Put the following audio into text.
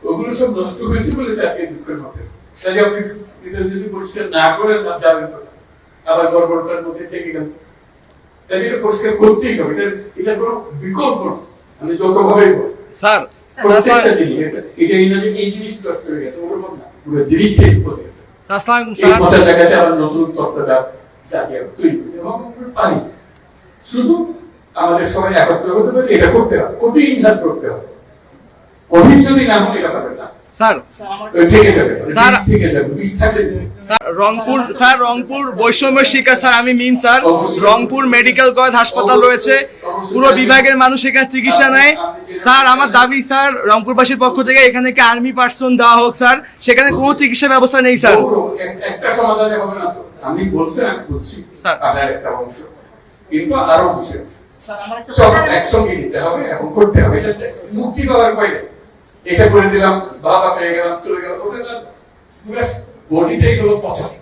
ওগুলো সব নষ্ট হয়েছে বলে আজকে দুঃখের মধ্যে। তাই আপনি এটা যদি পরিষ্কার না করেন না যাবেন আবার গড়বড়টার মধ্যে থেকে গেল। তাই এটা পরিষ্কার করতেই হবে, এটা কোনো বিকল্প না। আমি যতভাবেই বলি স্যার প্রত্যেকটা জিনিস এটা এই না যে এই জিনিস নষ্ট হয়ে গেছে ওরকম না, পুরো জিনিসটাই পচে গেছে। আসসালামু আলাইকুম এই স্যার। পচা জায়গাতে আবার নতুন তত্ত্ব জাতীয় তৈরি এবং পারি শুধু আমাদের সবাই একত্র হতে পারি, এটা করতে হবে, কঠিন কাজ করতে হবে। কঠিন যদি না হয় এটা পারবে না স্যার থেকে যাবে, স্যার থেকে যাবে, বিষ থাকলে স্যার রংপুর বৈষম্যের শিকার স্যার আমি মিম স্যার। রংপুর মেডিকেল কলেজ হাসপাতাল রয়েছে, পুরো বিভাগের মানুষ এখানে চিকিৎসা নেয়। স্যার আমার দাবি স্যার রংপুরবাসীর পক্ষ থেকে এখানে কি আর্মি পার্সন দেওয়া হোক স্যার, সেখানে কোনো চিকিৎসা ব্যবস্থা নেই স্যার। একটা সমাধানে হবে না তো, আমি বলছি আমি বলছি স্যার তাদের একটা অংশ, কিন্তু আরো অংশ সব একসঙ্গে নিতে হবে এবং করতে হবে। এটা মুক্তি পাওয়ার উপায় নেই। এটা করে দিলাম, বাবা পেয়ে গেলাম, চলে গেল, ওটা বডিটাই হলো পছন্দ।